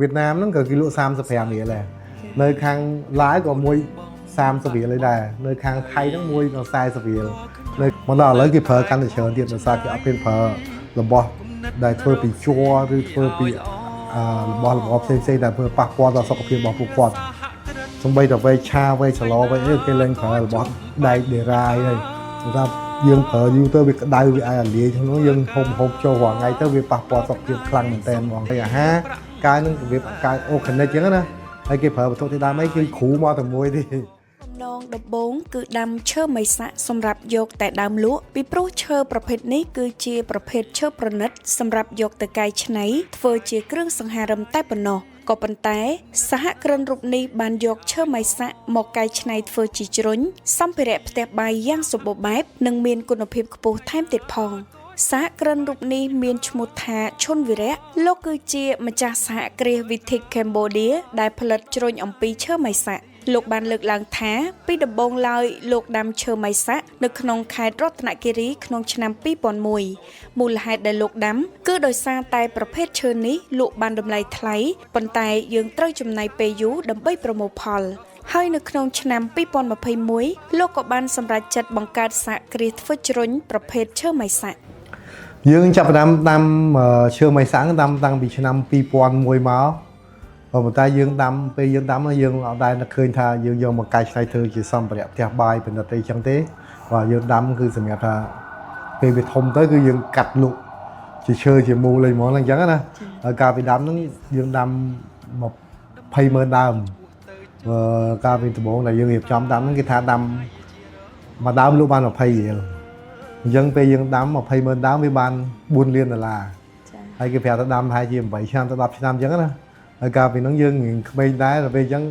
Việt Nam nó có kilo 30 vậy là nơi khang lái có môi 30 เลยได้ nơi khang Thái nó môi còn 40 nơi món đó lấy cái phở căn để chờ tiền là sao cái áp bên phở là bỏ đại thôi bị chua rồi thôi bị bỏ xây đại phở bạc qua đó sau khi bỏ phụ quạt xong bây giờ về cha về chả lo về cái lên phở là bỏ đại để rai này ra dương phở dương tôi bị đại bị ai là lìa cho nó dương hôm cho hoàng ngày tới việc bạc qua sau khi khăn mình tên hoàng cái ha cái nó việc cái ô khẩn này chứ nè hay cái phở thôi thì đam mấy cái khủ mà từ môi đi นองដបងគឺដាំឈើមិនសាក់សម្រាប់យកតែដើមលក់ពីព្រោះឈើប្រភេទនេះគឺជាប្រភេទឈើប្រណិតសម្រាប់យកទៅកែច្នៃធ្វើជាគ្រឿងសង្ហារឹមតែប៉ុណ្ណោះក៏ប៉ុន្តែសហគ្រិនរូបនេះបានយកឈើមិនសាក់មកកែច្នៃធ្វើជាជ្រុញសម្ភារៈផ្ទះបាយយ៉ាងសម្បូរបែបនិងមានគុណភាពខ្ពស់ថែមទៀតផងសហគ្រិនរូបនេះមានឈ្មោះថាឈុនវិរៈលោកគឺជាម្ចាស់សហគ្រាសវិធីកម្ពុជាដែលផលិតជ្រុញអំពីឈើមិនសាក់ លោកបានលើកឡើងថាពីដំបូងឡើយលោកដាំឈើម៉ៃសាក់នៅក្នុងខេត្តរតនគិរីក្នុងឆ្នាំ 2001 មូលហេតុដែលលោកដាំគឺដោយសារតែប្រភេទឈើនេះលក់បានតម្លៃថ្លៃប៉ុន្តែយើងត្រូវចំណាយពេលយូរដើម្បីប្រមូលផលហើយនៅក្នុងឆ្នាំ 2021 លោកក៏បានសម្រេចចិត្តបង្កើតសហគ្រាសធ្វើជ្រុញប្រភេទឈើម៉ៃសាក់ យើងចាប់ដាំឈើម៉ៃសាក់ដាំតាំងពីឆ្នាំ 2001 មកប៉ុន្តែយើងដាំពេលយើងដាំយើងអត់ដែលនឹកឃើញថាយើងយកមកកែច្នៃធ្វើជាសម្ភារៈផ្ទះបាយបណ្ឌិតអីចឹងទេបាទយើងដាំគឺសម្រាប់ថាពេលវាធំទៅគឺយើងកាត់លក់ជាឈើជាមូលអីហ្មងអញ្ចឹងណាហើយកាលពីដាំហ្នឹងយើងដាំ20,000 ដើមកាលពីដំបូងដែលយើងរៀបចំដាំហ្នឹងគេថាដាំមួយដើមលក់បាន20 រៀលអញ្ចឹងពេលយើងដាំ20,000 ដើមវាបាន4 លានដុល្លារហើយគេប្រាប់ថាដាំប្រហែលជា8 ឆ្នាំទៅ 10 ឆ្នាំអញ្ចឹងណា ហើយកាលពីហ្នឹងយើងក្មេងដែរតែពេលអញ្ចឹង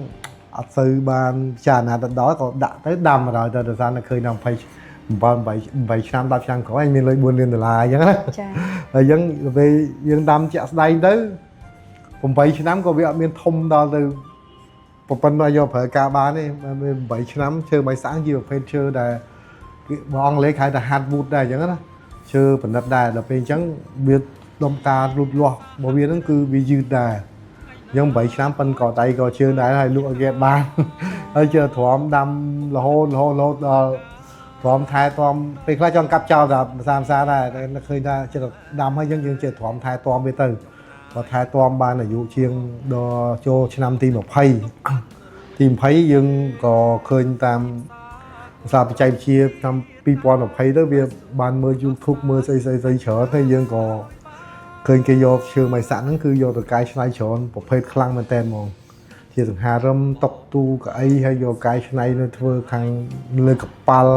អត់សូវបានចារណាទៅដល់ក៏ដាក់ទៅដាំដល់ទៅសារតែឃើញដល់20 8 ឆ្នាំ 10 ឆ្នាំក្រោយមានលុយ 4 លានដុល្លារអញ្ចឹងណាចាហើយអញ្ចឹងពេលយើងដាំជាក់ស្ដែងទៅ8 ឆ្នាំក៏វាអត់មានធំដល់ទៅប៉ុណ្ណឹងយកប្រើការបានទេ8 ឆ្នាំឈើបៃសាំងជាប្រភេទឈើដែលបងអង់គ្លេសហៅថា hardwood ដែរអញ្ចឹងណាឈើប្រណិតដែរដល់ពេលអញ្ចឹងវាដុំការលូតលាស់របស់វាហ្នឹងគឺវាយឺតដែរ យើង8 ឆ្នាំប៉ុនក៏ដៃក៏ជើងដែរហើយលក់ឲ្យគេបានហើយជើទ្រាំដាំរហូតដល់ទ្រាំថែទាំពេលខ្លះចង់កាប់ចោលតែ30 ដែរតែឃើញថាចិត្តដាំហើយយើងជើទ្រាំថែទាំវាទៅបើថែទាំបានអាយុជាងដល់ចូលឆ្នាំទី 20 ទី 20 យើងក៏ឃើញតាមសារបច្ចេកវិទ្យាឆ្នាំ 2020 ទៅវាបានមើល YouTube មើលស្អីច្រើនហើយយើងក៏ ឃើញគេយកឈើម៉ៃសាក់ហ្នឹងគឺយកទៅកែច្នៃច្រើនប្រភេទខ្លាំងមែនតើហ្មងជាសង្ហារឹមតុកទូកៅអីហើយយកកែច្នៃនៅធ្វើខាងលើកប៉ាល់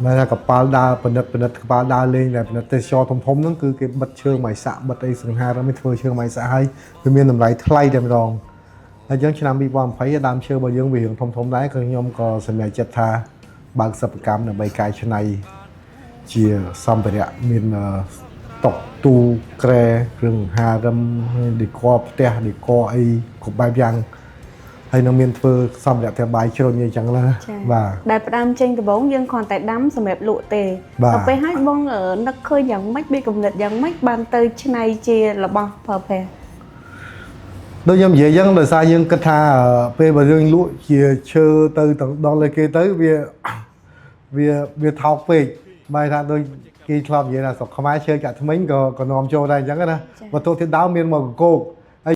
មកថាកប៉ាល់ដើរពិនិត្យកប៉ាល់ដើរលេងតែពិនិត្យទេសចរធំហ្នឹងគឺគេបិទឈើម៉ៃសាក់បិទអីសង្ហារឹមធ្វើឈើម៉ៃសាក់ហើយវាមានតម្លៃថ្លៃតែម្ដងហើយអញ្ចឹងឆ្នាំ 2020 ដើមឈើរបស់យើងវារឿងធំដែរគឺខ្ញុំក៏សម្រេចចិត្តថាបើកសិប្បកម្មដើម្បីកែច្នៃជាសម្ភារៈមាន តុកទូក្រែគ្រឿងហារឹមឌីក័រផ្ទះឌីក័រអីគ្រប់បែបយ៉ាងហើយនឹងមានធ្វើសម្ភារៈផ្ទះបាយជ្រុញអីចឹងណាបាទដែលផ្ដើមចេញដំបូងយើងគ្រាន់តែដាំសម្រាប់លក់ទេដល់ពេលហើយបងនឹកឃើញយ៉ាងម៉េចពីកំណត់យ៉ាងម៉េចបានទៅច្នៃជារបស់ប្រើប្រាស់ដូចខ្ញុំនិយាយចឹងដោយសារយើងគិតថាពេលបើយើងលក់ជាឈើទៅដល់លើគេទៅវាថោកពេកបែរថាដូច គេធ្លាប់និយាយថាស្រុកខ្មែរឈើចាក់ថ្មិញក៏នាំចូលដែរអញ្ចឹងណាវត្ថុធាតុដើមមានមកកក